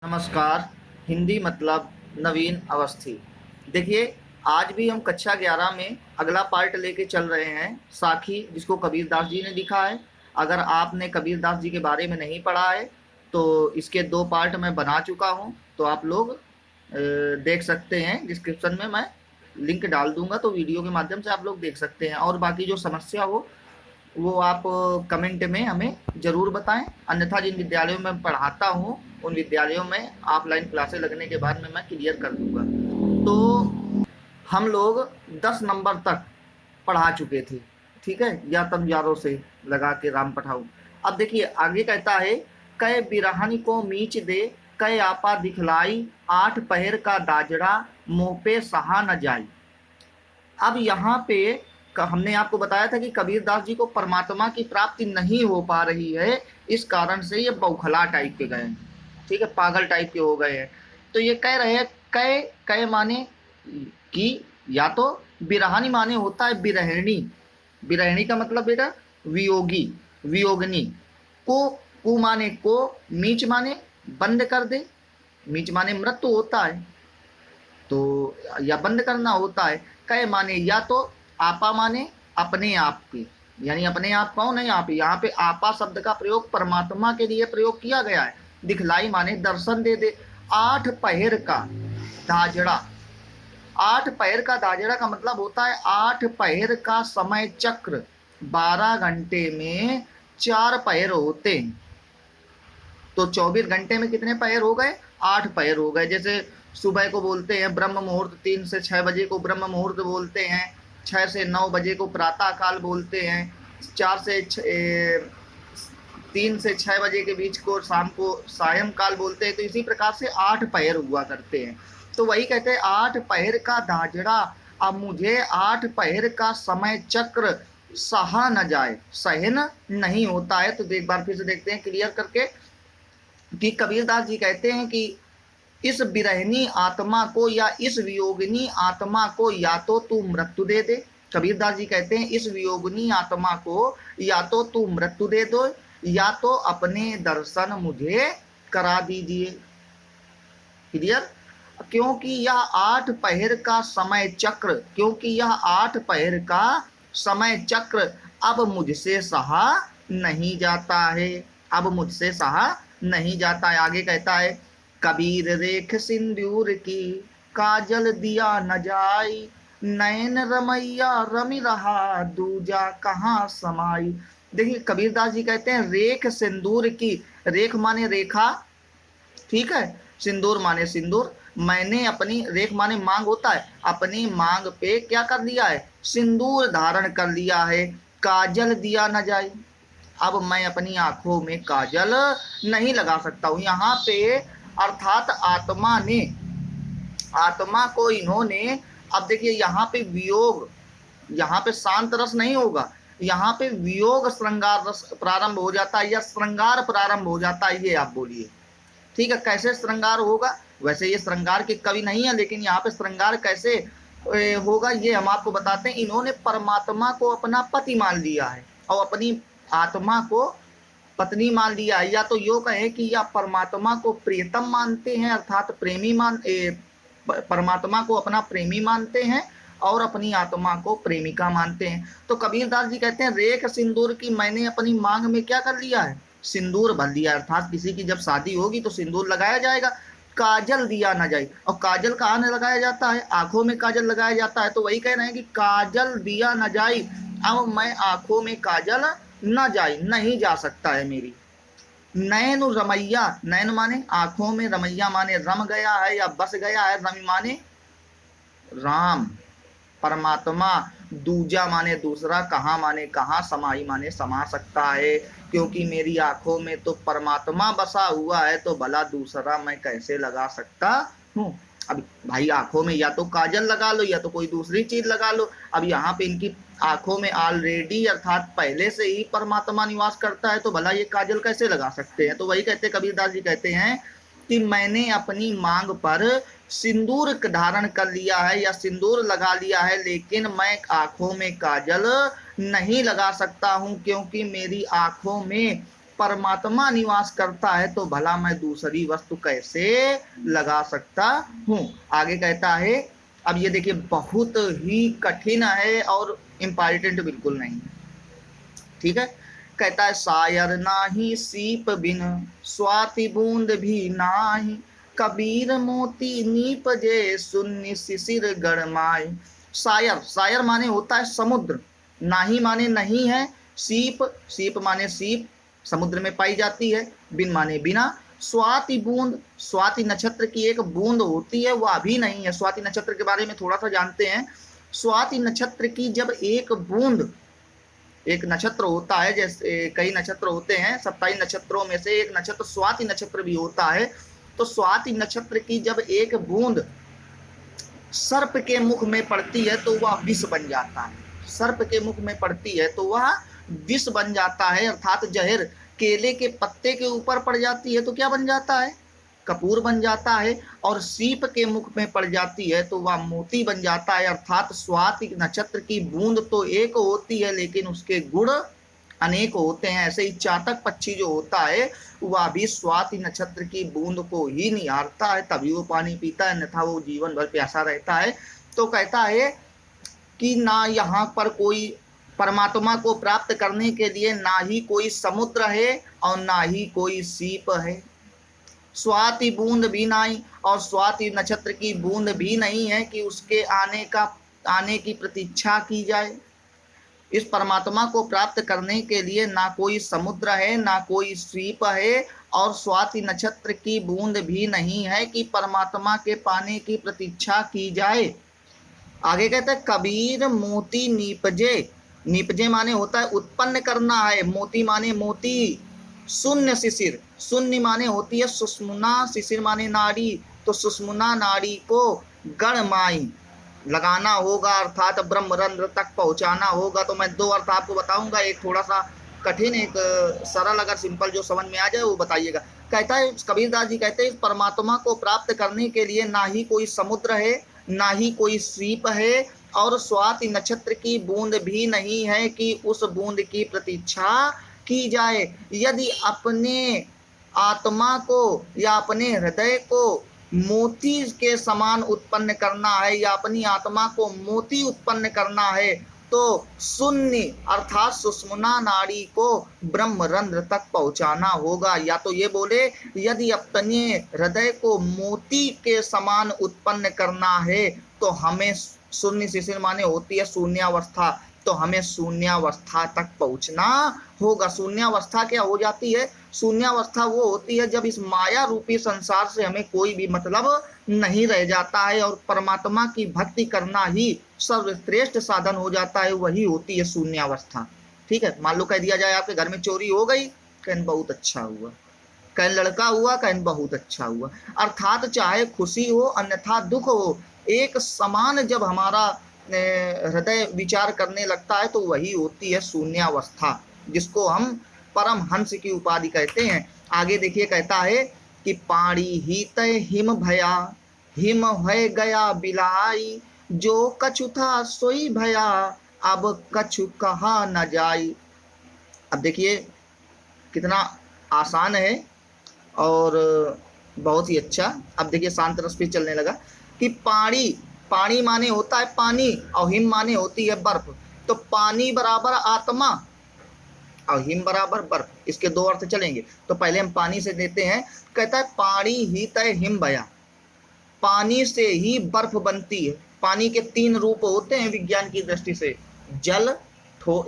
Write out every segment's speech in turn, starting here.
नमस्कार। हिंदी मतलब नवीन अवस्थी। देखिए, आज भी हम कक्षा 11 में अगला पार्ट लेके चल रहे हैं, साखी, जिसको कबीरदास जी ने लिखा है। अगर आपने कबीरदास जी के बारे में नहीं पढ़ा है तो इसके 2 पार्ट मैं बना चुका हूं, तो आप लोग देख सकते हैं। डिस्क्रिप्शन में मैं लिंक डाल दूंगा, तो वीडियो के माध्यम से आप लोग देख सकते हैं। और बाकी जो समस्या हो वो आप कमेंट में हमें ज़रूर बताएं, अन्यथा जिन विद्यालयों में मैं पढ़ाता हूँ उन विद्यालयों में ऑफलाइन क्लासें लगने के बाद में मैं क्लियर कर दूंगा। तो हम लोग 10 नंबर तक पढ़ा चुके थे, ठीक है, या तब यारों से लगा के राम पठाऊ। अब देखिए आगे कहता है, कै बिरहन को मीच दे, कै आपा दिखलाई, 8 पहर का दाजड़ा, मुँह पे सहा न जाई। अब यहाँ पे हमने आपको बताया था कि कबीरदास जी को परमात्मा की प्राप्ति नहीं हो पा रही है, इस कारण से ये बौखला टाइप के गए हैं, ठीक है, पागल टाइप के हो गए हैं। तो ये कह रहे हैं, कै कै माने कि या तो बिरहानी माने होता है बिरहिणी। बिरहिणी का मतलब बेटा वियोगी, वियोगनी। को माने को, मीच माने बंद कर दे, मीच माने मृत्यु होता है तो या बंद करना होता है। कै माने या तो आपा माने अपने आप की, यानी अपने आप कौन है यहाँ पे, यहाँ पे आपा शब्द का प्रयोग परमात्मा के लिए प्रयोग किया गया है। दिखलाई माने दर्शन दे दे। 8 पहर का दाजड़ा, 8 पहर का दाजड़ा का मतलब होता है 8 पहर का समय चक्र। 12 घंटे में 4 पहर होते हैं, तो 24 घंटे में कितने पहर हो गए? 8 पहर हो गए। जैसे सुबह को बोलते हैं ब्रह्म मुहूर्त, 3 से 6 बजे को ब्रह्म मुहूर्त बोलते हैं, 6 से 9 बजे को प्रातः काल बोलते हैं, 3 से 6 बजे के बीच को शाम को सायं काल बोलते हैं। तो इसी प्रकार से 8 पहर हुआ करते हैं। तो वही कहते हैं 8 पहर का दाजड़ा, अब मुझे 8 पहर का समय चक्र सहा न जाए, सहन नहीं होता है। तो एक बार फिर से देखते हैं क्लियर करके कि कबीरदास जी कहते हैं कि इस बिरहनी आत्मा को या इस वियोगिनी आत्मा को या तो तू मृत्यु दे दे। कबीरदास जी कहते हैं इस वियोगिनी आत्मा को या तो तू मृत्यु दे दो, या तो अपने दर्शन मुझे करा दीजिए। क्लियर? क्योंकि यह 8 पहर का समय चक्र, क्योंकि यह 8 पहर का समय चक्र अब मुझसे सहा नहीं जाता है, अब मुझसे सहा नहीं जाता है। आगे कहता है, कबीर रेख सिंदूर की, काजल दिया न जाई, नैन रमैया रमी रहा, दूजा कहाँ समाई। देखिए कबीरदास जी कहते हैं रेख सिंदूर की, रेख माने रेखा, ठीक है, सिंदूर माने सिंदूर। मैंने अपनी, रेख माने मांग होता है, अपनी मांग पे क्या कर लिया है? सिंदूर धारण कर लिया है। काजल दिया न जाए, अब मैं अपनी आंखों में काजल नहीं लगा सकता हूं। यहाँ पे अर्थात आत्मा ने, आत्मा को इन्होंने, अब देखिए यहाँ पे वियोग, यहाँ पे शांत रस नहीं होगा, यहाँ पे वियोग श्रृंगार रस प्रारंभ हो जाता है या श्रृंगार प्रारंभ हो जाता है। ये आप बोलिए, ठीक है, कैसे श्रृंगार होगा? वैसे ये श्रृंगार के कवि नहीं है, लेकिन यहाँ पे श्रृंगार कैसे होगा ये हम आपको बताते हैं। इन्होंने परमात्मा को अपना पति मान लिया है और अपनी आत्मा को पत्नी मान लिया है, या तो यो कहे कि या परमात्मा को प्रियतम मानते हैं, अर्थात प्रेमी परमात्मा को अपना प्रेमी मानते हैं और अपनी आत्मा को प्रेमिका मानते हैं। तो कबीरदास जी कहते हैं रेख सिंदूर की, मैंने अपनी मांग में क्या कर लिया है? सिंदूर भर लिया, अर्थात किसी की जब शादी होगी तो सिंदूर लगाया जाएगा। काजल दिया ना जाए, और काजल कहाँ न लगाया जाता है? आंखों में काजल लगाया जाता है। तो वही कह रहे हैं कि काजल दिया न जाए, अब मैं आंखों में काजल न जाए, नहीं जा सकता है मेरी। नैन रमैया, नैन माने आंखों में, रमैया माने रम गया है या बस गया है, रमी माने राम परमात्मा, दूजा माने दूसरा, कहाँ माने कहाँ, समाई माने समा सकता है। क्योंकि मेरी आंखों में तो परमात्मा बसा हुआ है, तो भला दूसरा मैं कैसे लगा सकता हूँ? अब भाई आंखों में या तो काजल लगा लो या तो कोई दूसरी चीज लगा लो। अब यहाँ पे इनकी आंखों में ऑलरेडी अर्थात पहले से ही परमात्मा निवास करता है, तो भला ये काजल कैसे लगा सकते हैं? तो वही कहते कबीरदास जी कहते हैं कि मैंने अपनी मांग पर सिंदूर धारण कर लिया है या सिंदूर लगा लिया है, लेकिन मैं आंखों में काजल नहीं लगा सकता हूं, क्योंकि मेरी आंखों में परमात्मा निवास करता है तो भला मैं दूसरी वस्तु कैसे लगा सकता हूँ। आगे कहता है, अब ये देखिए बहुत ही कठिन है और इम्पॉर्टेंट बिल्कुल नहीं है, ठीक है। कहता है शायर नाही सीप बिन स्वाति बूंद भी नाही, कबीर मोती नीपजे शून्य शिशिर गड़माई। शायर, शायर माने होता है समुद्र, नाही माने नहीं है, सीप, सीप माने सीप समुद्र में पाई जाती है, बिन माने बिना, स्वाति बूंद, स्वाति नक्षत्र की एक बूंद होती है वह भी नहीं है। स्वाति नक्षत्र के बारे में थोड़ा सा जानते हैं। स्वाति नक्षत्र की जब एक बूंद, एक नक्षत्र होता है, जैसे कई नक्षत्र होते हैं, 27 नक्षत्रों में से एक नक्षत्र स्वाति नक्षत्र भी होता है, तो स्वाति नक्षत्र की जब एक बूंद सर्प के मुख में पड़ती है तो वह विष बन जाता है। सर्प के मुख में पड़ती है तो वह विष बन जाता है, अर्थात जहर। केले के पत्ते के ऊपर पड़ जाती है तो क्या बन जाता है, कपूर बन जाता है। और सीप के मुख में पड़ जाती है तो वह मोती बन जाता है, अर्थात स्वाति नक्षत्र की बूंद तो एक होती है लेकिन उसके गुण अनेक होते हैं। ऐसे ही चातक पक्षी जो होता है वह भी स्वाति नक्षत्र की बूंद को ही निहारता है, तभी वो पानी पीता है, अन्यथा वो जीवन भर प्यासा रहता है। तो कहता है कि ना यहाँ पर कोई परमात्मा को प्राप्त करने के लिए ना ही कोई समुद्र है और ना ही कोई सीप है, स्वाति बूंद भी नहीं, और स्वाति नक्षत्र की बूंद भी नहीं है कि उसके आने की प्रतीक्षा की जाए। इस परमात्मा को प्राप्त करने के लिए ना कोई समुद्र है ना कोई सीप है और स्वाति नक्षत्र की बूंद भी नहीं है कि परमात्मा के पाने की प्रतीक्षा की जाए। आगे कहते हैं कबीर मोती नीपजे, नीपजे माने होता है उत्पन्न करना है, मोती माने मोती, शून्य शिशिर, शून्य माने होती है सुषुम्ना, शिशिर माने नाड़ी, तो सुषुम्ना नाड़ी को गणमाई लगाना होगा, अर्थात ब्रह्मरंध्र तक पहुंचाना होगा। तो मैं दो अर्थ आपको बताऊंगा, एक थोड़ा सा कठिन, एक सरल, अगर सिंपल जो समझ में आ जाए वो बताइएगा। कहता है कबीरदास जी कहते हैं परमात्मा को प्राप्त करने के लिए ना ही कोई समुद्र है ना ही कोई सीप है और स्वाति नक्षत्र की बूंद भी नहीं है कि उस बूंद की प्रतीक्षा की जाए। यदि अपने आत्मा को या अपने हृदय को मोती के समान उत्पन्न करना है या अपनी आत्मा को मोती उत्पन्न करना है तो शून्य अर्थात सुषुम्ना नाड़ी को ब्रह्मरंध्र तक पहुंचाना होगा। या तो ये बोले यदि अपने हृदय को मोती के समान उत्पन्न करना है तो हमें शून्य, शिशिर माने होती है शून्यावस्था, तो हमें शून्यावस्था तक पहुंचना होगा। शून्यावस्था क्या हो जाती है, शून्यावस्था वो होती है जब इस माया रूपी संसार से हमें कोई भी मतलब नहीं रह जाता है और परमात्मा की भक्ति करना ही सर्वश्रेष्ठ साधन हो जाता है, वही होती है शून्यावस्था। ठीक है, मान लो कह दिया जाए आपके घर में चोरी हो गई, कहन बहुत अच्छा हुआ, कहन लड़का हुआ, कहन बहुत अच्छा हुआ, अर्थात चाहे खुशी हो अन्यथा दुख हो, एक समान जब हमारा हृदय विचार करने लगता है तो वही होती है शून्यावस्था, जिसको हम परम हंस की उपाधि कहते हैं। आगे देखिए कहता है कि पाणी ही तय हिम भया, हिम है गया बिलाई, जो कछु था सोई भया, अब कछु कहा न जाई। अब देखिए कितना आसान है और बहुत ही अच्छा। अब देखिए शांत रस पे चलने लगा कि पाणी, पानी माने होता है पानी और हिम माने होती है बर्फ, तो पानी बराबर आत्मा और हिम बराबर बर्फ, इसके दो अर्थ चलेंगे। तो पहले हम पानी से देते हैं, कहता है पानी ही तय हिम भया, पानी से ही बर्फ बनती है। पानी के तीन रूप होते हैं विज्ञान की दृष्टि से, जल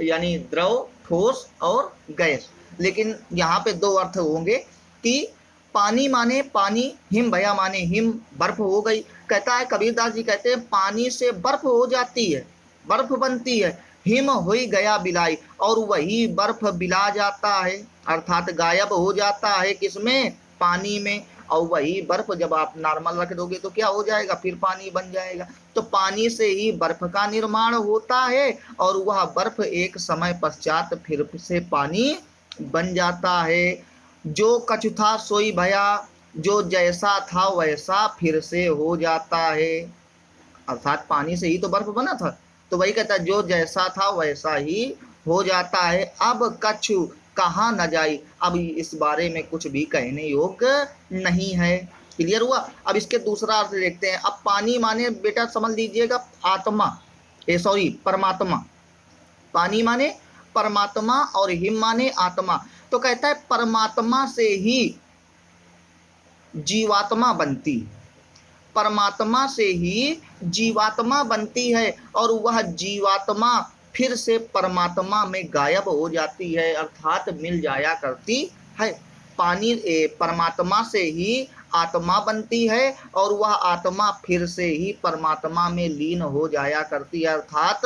यानी द्रव, ठोस और गैस, लेकिन यहाँ पे दो अर्थ होंगे कि पानी माने पानी, हिम भया माने हिम, बर्फ हो गई। कहता है कबीरदास जी कहते हैं पानी से बर्फ हो जाती है, बर्फ बनती है, हिम हुई गया बिलाई, और वही बर्फ बिला जाता है अर्थात गायब हो जाता है किसमें, पानी में, और वही बर्फ जब आप नॉर्मल रख दोगे तो क्या हो जाएगा, फिर पानी बन जाएगा। तो पानी से ही बर्फ का निर्माण होता है और वह बर्फ एक समय पश्चात फिर से पानी बन जाता है। जो कछु था सोई भया, जो जैसा था वैसा फिर से हो जाता है, अर्थात पानी से ही तो बर्फ बना था, तो वही कहता है जो जैसा था वैसा ही हो जाता है। अब कछु कहा न जाए, अब इस बारे में कुछ भी कहने योग्य नहीं है। क्लियर हुआ। अब इसके दूसरा अर्थ देखते हैं। अब पानी माने बेटा समझ लीजिएगा आत्मा, सॉरी परमात्मा। पानी माने परमात्मा और हिम माने आत्मा। तो कहता है परमात्मा से ही जीवात्मा बनती, परमात्मा से ही जीवात्मा बनती है और वह जीवात्मा फिर से परमात्मा में गायब हो जाती है, अर्थात मिल जाया करती है। पानी परमात्मा से ही आत्मा बनती है और वह आत्मा फिर से ही परमात्मा में लीन हो जाया करती है, अर्थात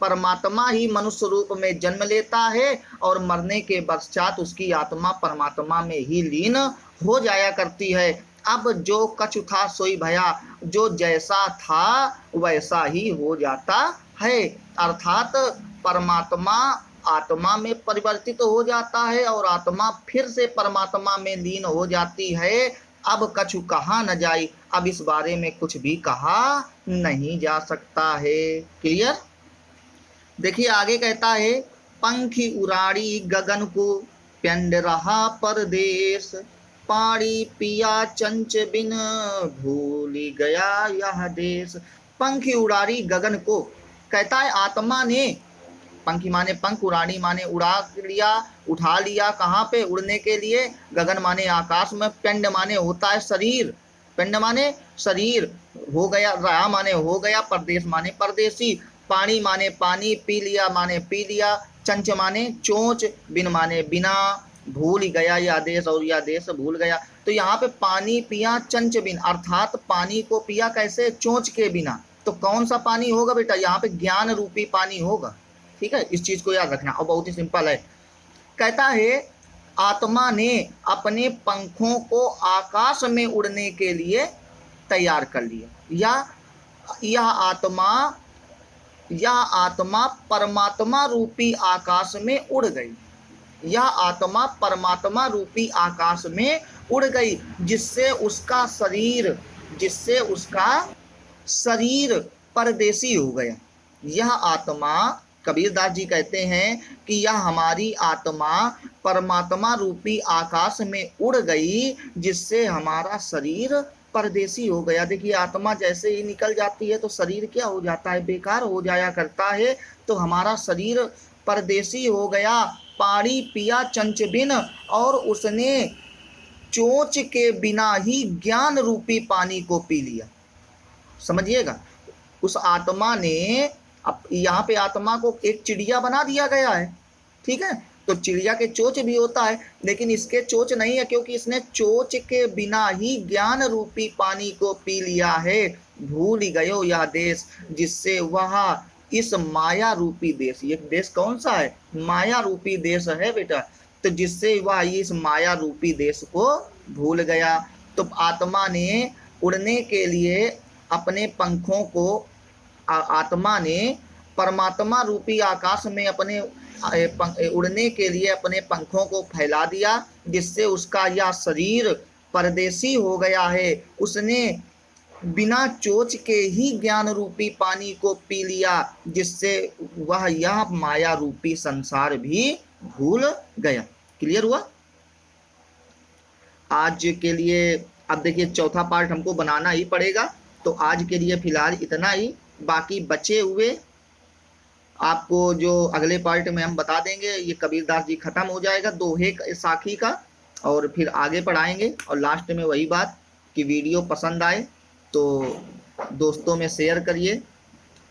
परमात्मा ही मनुष्य रूप में जन्म लेता है और मरने के पश्चात उसकी आत्मा परमात्मा में ही लीन हो जाया करती है। अब जो कछु था सोई भया, जो जैसा था वैसा ही हो जाता है, अर्थात परमात्मा आत्मा में परिवर्तित हो जाता है और आत्मा फिर से परमात्मा में लीन हो जाती है। अब कछु कहा न जाए, अब इस बारे में कुछ भी कहा नहीं जा सकता है। क्लियर। देखिए आगे कहता है पंखी उड़ाड़ी गगन को, पेंड रहा परदेश, पानी पिया चंच बिन, भूल गया यह देश। पंखी उड़ाड़ी गगन को, कहता है आत्मा ने, पंखी माने पंख, उड़ानी माने उड़ा लिया, उठा लिया, कहाँ पे, उड़ने के लिए, गगन माने आकाश में, पिंड माने होता है शरीर, पिंड माने शरीर, हो गया, रहा माने हो गया, परदेश माने परदेसी, पानी माने पानी, पी लिया माने पी लिया, चंच माने चोंच, बिन माने बिना, भूल गया यह देश और यह देश भूल गया। तो यहाँ पे पानी पिया चंच बिन, अर्थात पानी को पिया कैसे, चोंच के बिना। तो कौन सा पानी होगा बेटा, यहाँ पे ज्ञान रूपी पानी होगा। ठीक है, इस चीज को याद रखना और बहुत ही सिंपल है। कहता है आत्मा ने अपने पंखों को आकाश में उड़ने के लिए तैयार कर लिया, या यह आत्मा परमात्मा रूपी आकाश में उड़ गई, यह आत्मा परमात्मा रूपी आकाश में उड़ गई, जिससे उसका शरीर परदेसी हो गया। यह आत्मा, कबीरदास जी कहते हैं कि यह हमारी आत्मा परमात्मा रूपी आकाश में उड़ गई, जिससे हमारा शरीर परदेसी हो गया। देखिए आत्मा जैसे ही निकल जाती है तो शरीर क्या हो जाता है, बेकार हो जाया करता है। तो हमारा शरीर परदेसी हो गया। पानी पिया चंच बिन, और उसने चोंच के बिना ही ज्ञान रूपी पानी को पी लिया। समझिएगा, उस आत्मा ने, अब यहाँ पे आत्मा को एक चिड़िया बना दिया गया है, ठीक है। तो चिड़िया के चोंच भी होता है, लेकिन इसके चोंच नहीं है, क्योंकि इसने चोंच के बिना ही ज्ञान रूपी पानी को पी लिया है। भूल गयो यह देश, जिससे वह इस माया रूपी देश, ये देश कौन सा है, माया रूपी देश है बेटा, तो जिससे वह इस माया रूपी देश को भूल गया। तो आत्मा ने उड़ने के लिए अपने पंखों को, आत्मा ने परमात्मा रूपी आकाश में अपने उड़ने के लिए अपने पंखों को फैला दिया, जिससे उसका यह शरीर परदेसी हो गया है। उसने बिना चोंच के ही ज्ञान रूपी पानी को पी लिया, जिससे वह यह माया रूपी संसार भी भूल गया। क्लियर हुआ। आज के लिए अब देखिए चौथा पार्ट हमको बनाना ही पड़ेगा, तो आज के लिए फिलहाल इतना ही। बाकी बचे हुए आपको जो अगले पार्ट में हम बता देंगे। ये कबीरदास जी खत्म हो जाएगा दोहे साखी का, और फिर आगे पढ़ाएंगे। और लास्ट में वही बात कि वीडियो पसंद आए तो दोस्तों में शेयर करिए,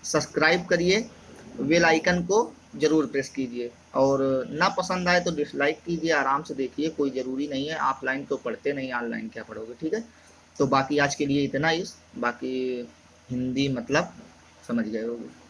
सब्सक्राइब करिए, बेल आइकन को ज़रूर प्रेस कीजिए, और ना पसंद आए तो डिसलाइक कीजिए। आराम से देखिए, कोई ज़रूरी नहीं है, ऑफलाइन तो पढ़ते नहीं, ऑनलाइन क्या पढ़ोगे। ठीक है, तो बाकी आज के लिए इतना ही। बाकी हिंदी मतलब समझ गए होगे।